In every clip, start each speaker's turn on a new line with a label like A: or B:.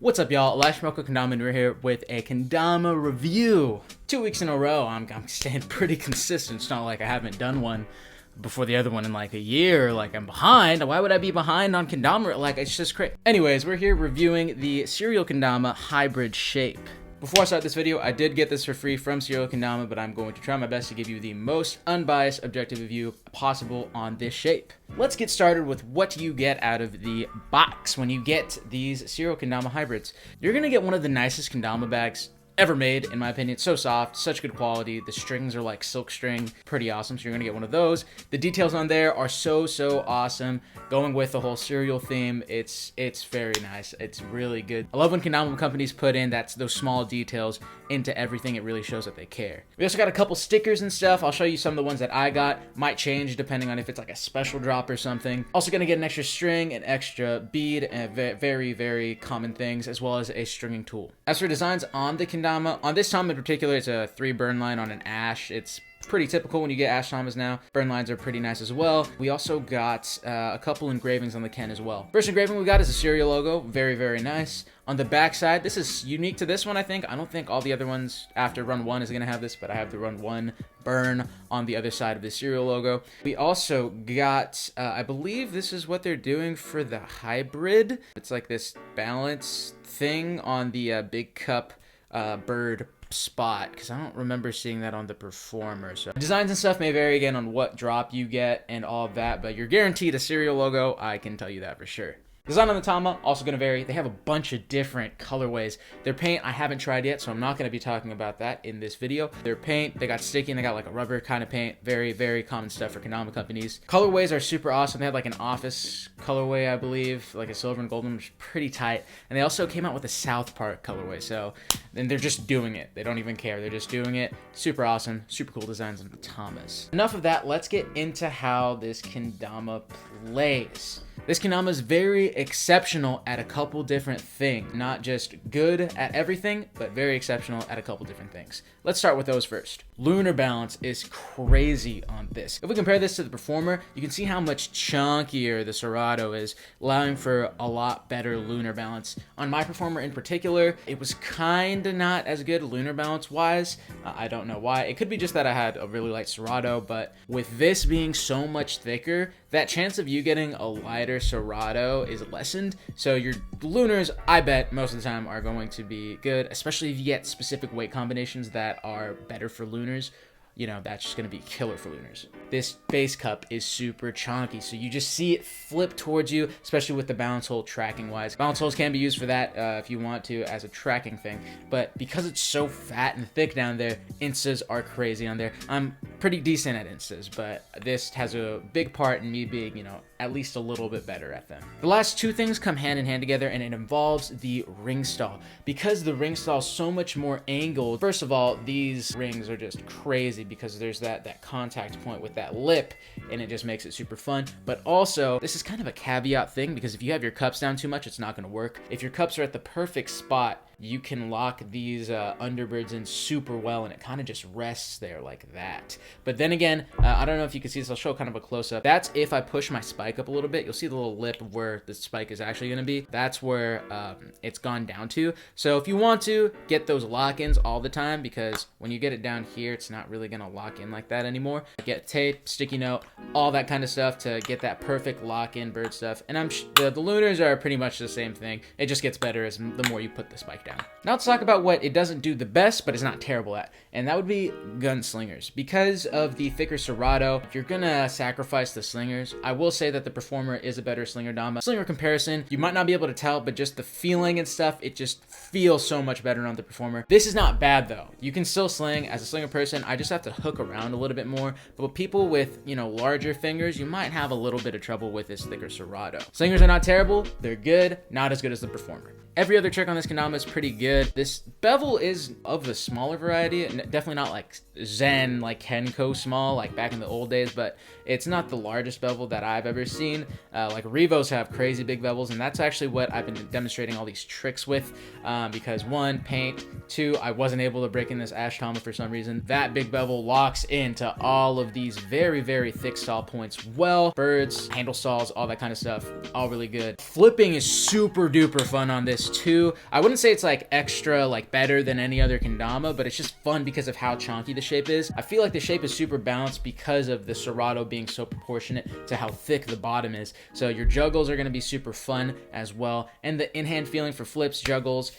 A: What's up, y'all? Lashmoko Kendama, and we're here with a Kendama review. 2 weeks in a row. I'm staying pretty consistent. It's not like I haven't done one before the other one in like a year. Like, I'm behind. Why would I be behind on Kendama? Like, it's just crazy. Anyways, we're here reviewing the Cereal Kendama Hybrid shape. Before I start this video, I did get this for free from Cereal Kendama, but I'm going to try my best to give you the most unbiased, objective review possible on this shape. Let's get started with what you get out of the box when you get these Cereal Kendama Hybrids. You're going to get one of the nicest Kendama bags ever made, in my opinion. It's so soft, such good quality. The strings are like silk string, pretty awesome. So you're gonna get one of those. The details on there are so awesome. Going with the whole cereal theme, it's very nice. It's really good. I love when Kendama companies put in those small details into everything. It really shows that they care. We also got a couple stickers and stuff. I'll show you some of the ones that I got. Might change depending on if it's like a special drop or something. Also gonna get an extra string, an extra bead, and very common things, as well as a stringing tool. As for designs on the Kendama, on this Tama in particular, it's a 3 burn line on an ash. It's pretty typical when you get ash Tamas now. Burn lines are pretty nice as well. We also got a couple engravings on the Ken as well. First engraving we got is a cereal logo. Very nice. On the back side, this is unique to this one, I think. I don't think all the other ones after run 1 is going to have this, but I have the run 1 burn on the other side of the cereal logo. We also got, I believe this is what they're doing for the hybrid. It's like this balance thing on the big cup bird spot, because I don't remember seeing that on the performer. So designs and stuff may vary again on what drop you get and all of that, but you're guaranteed a cereal logo. I can tell you that for sure. Design on the Tama also going to vary. They have a bunch of different colorways. Their paint I haven't tried yet, so I'm not going to be talking about that in this video. Their paint, they got sticky and they got like a rubber kind of paint. Very common stuff for Kendama companies. Colorways are super awesome. They had like an office colorway, I believe, like a silver and golden, which is pretty tight. And they also came out with a South Park colorway. So then they're just doing it. They don't even care. They're just doing it. Super awesome. Super cool designs on the Tamas. Enough of that. Let's get into how this Kendama plays. This Kendama is very exceptional at a couple different things. Not just good at everything, but very exceptional at a couple different things. Let's start with those first. Lunar balance is crazy on this. If we compare this to the Performer, you can see how much chunkier the Serato is, allowing for a lot better lunar balance. On my Performer in particular, it was kinda not as good lunar balance wise. I don't know why. It could be just that I had a really light Serato, but with this being so much thicker, that chance of you getting a lighter Serato is lessened. So your lunars, I bet most of the time, are going to be good, especially if you get specific weight combinations that are better for lunars. You know, that's just going to be killer for lunars. This base cup is super chunky, so you just see it flip towards you, especially with the balance hole tracking wise. Balance holes can be used for that if you want to as a tracking thing, but because it's so fat and thick down there, instas are crazy on there. I'm pretty decent at instas, but this has a big part in me being, you know, at least a little bit better at them. The last two things come hand in hand together, and it involves the ring stall. Because the ring stall is so much more angled, first of all, these rings are just crazy because there's that contact point with that lip, and it just makes it super fun. But also, this is kind of a caveat thing, because if you have your cups down too much, it's not gonna work. If your cups are at the perfect spot, you can lock these underbirds in super well, and it kind of just rests there like that. But then again, I don't know if you can see this. I'll show kind of a close-up. That's if I push my spike up a little bit. You'll see the little lip of where the spike is actually going to be. That's where it's gone down to. So if you want to, get those lock-ins all the time, because when you get it down here, it's not really going to lock in like that anymore. Get tape, sticky note, all that kind of stuff to get that perfect lock-in bird stuff. And the lunars are pretty much the same thing. It just gets better as the more you put the spike down. Now let's talk about what it doesn't do the best, but it's not terrible at, and that would be gunslingers. Because of the thicker Serato, if you're gonna sacrifice the slingers, I will say that the Performer is a better slinger Dama. Slinger comparison, you might not be able to tell, but just the feeling and stuff, it just feels so much better on the Performer. This is not bad though. You can still sling. As a slinger person, I just have to hook around a little bit more, but with people with, you know, larger fingers, you might have a little bit of trouble with this thicker Serato. Slingers are not terrible, they're good, not as good as the Performer. Every other trick on this Kendama is pretty good. This bevel is of the smaller variety, and definitely not like Zen, like Kenko small, like back in the old days, but it's not the largest bevel that I've ever seen. Like Revos have crazy big bevels, and that's actually what I've been demonstrating all these tricks with, because 1, paint, 2, I wasn't able to break in this Ash Tama for some reason. That big bevel bevel locks into all of these very, very thick stall points well. Birds, handle stalls, all that kind of stuff, all really good. Flipping is super duper fun on this too. I wouldn't say it's like extra, like better than any other kendama, but it's just fun because of how chonky the shape is. I feel like the shape is super balanced because of the serrato being so proportionate to how thick the bottom is. So your juggles are going to be super fun as well. And the in-hand feeling for flips, juggles,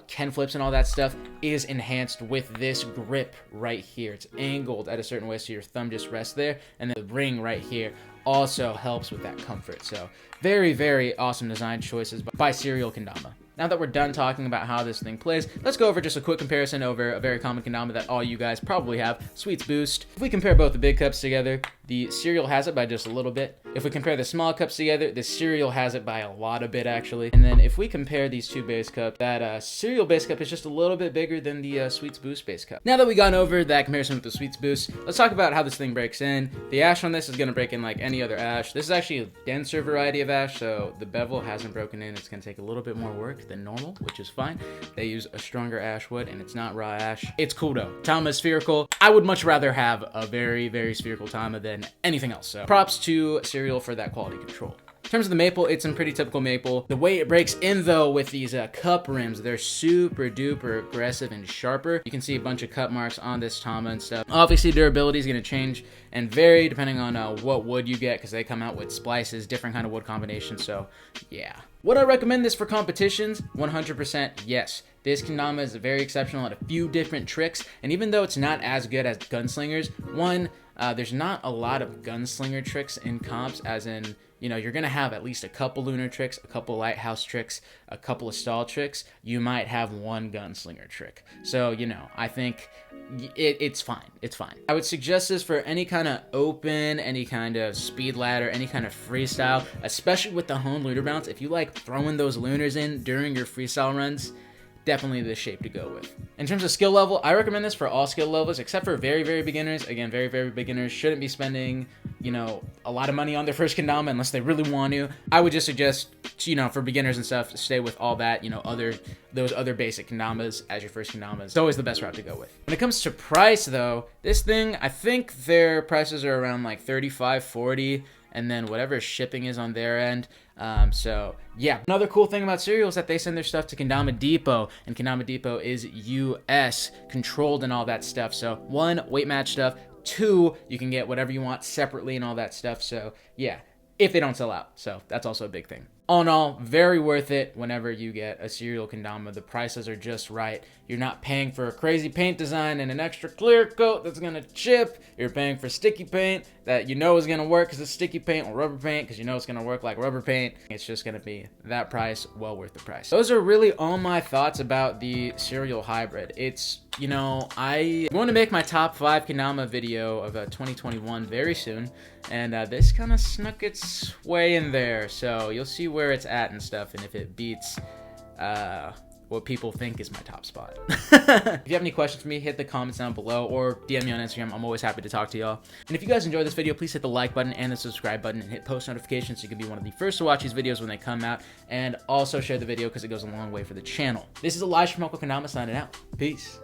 A: Ken flips and all that stuff is enhanced with this grip right here. It's angled at a certain way so your thumb just rests there, and then the ring right here also helps with that comfort. So very, very awesome design choices by Cereal Kendama. Now that we're done talking about how this thing plays, let's go over just a quick comparison over a very common kendama that all you guys probably have, Sweets Boost. If we compare both the big cups together, the Cereal has it by just a little bit. If we compare the small cups together, the Cereal has it by a lot of bit actually. And then if we compare these two base cups, that Cereal base cup is just a little bit bigger than the Sweets Boost base cup. Now that we've gone over that comparison with the Sweets Boost, let's talk about how this thing breaks in. The ash on this is going to break in like any other ash. This is actually a denser variety of ash, so the bevel hasn't broken in. It's going to take a little bit more work than normal, which is fine. They use a stronger ash wood and it's not raw ash. It's cool though. Tama is spherical. I would much rather have a very, very spherical Tama than anything else. So props to Cereal for that quality control. In terms of the maple, it's some pretty typical maple. The way it breaks in though with these cup rims, they're super duper aggressive and sharper. You can see a bunch of cut marks on this Tama and stuff. Obviously durability is going to change and vary depending on what wood you get, because they come out with splices, different kind of wood combinations. So yeah. Would I recommend this for competitions? 100% yes. This kendama is very exceptional at a few different tricks, and even though it's not as good as gunslingers, there's not a lot of gunslinger tricks in comps, as in, you know, you're going to have at least a couple lunar tricks, a couple lighthouse tricks, a couple of stall tricks. You might have one gunslinger trick. So, you know, I think it's fine. It's fine. I would suggest this for any kind of open, any kind of speed ladder, any kind of freestyle, especially with the honed lunar bounce. If you like throwing those lunars in during your freestyle runs, definitely the shape to go with. In terms of skill level, I recommend this for all skill levels except for very, very beginners. Again, very, very beginners shouldn't be spending, you know, a lot of money on their first kendama unless they really want to. I would just suggest, you know, for beginners and stuff, stay with all that, you know, those other basic kendamas as your first kendamas. It's always the best route to go with. When it comes to price though, this thing, I think their prices are around like 35, 40, and then whatever shipping is on their end. So yeah, another cool thing about Cereal is that they send their stuff to Kendama Depot, and Kendama Depot is US controlled and all that stuff. So 1, weight match stuff. 2, you can get whatever you want separately and all that stuff. So yeah, if they don't sell out. So that's also a big thing. All in all, very worth it whenever you get a Cereal kendama. The prices are just right. You're not paying for a crazy paint design and an extra clear coat that's gonna chip. You're paying for sticky paint that you know is gonna work because it's sticky paint, or rubber paint because you know it's gonna work like rubber paint. It's just gonna be that price, well worth the price. Those are really all my thoughts about the Cereal Hybrid. It's, you know, I want to make my top 5 kendama video of 2021 very soon, and this kind of snuck its way in there, so you'll see where it's at and stuff, and if it beats what people think is my top spot. If you have any questions for me, hit the comments down below or DM me on Instagram. I'm always happy to talk to y'all. And if you guys enjoyed this video, please hit the like button and the subscribe button and hit post notifications so you can be one of the first to watch these videos when they come out, and also share the video because it goes a long way for the channel. This is Elijah from Uncle Kendama signing out. Peace.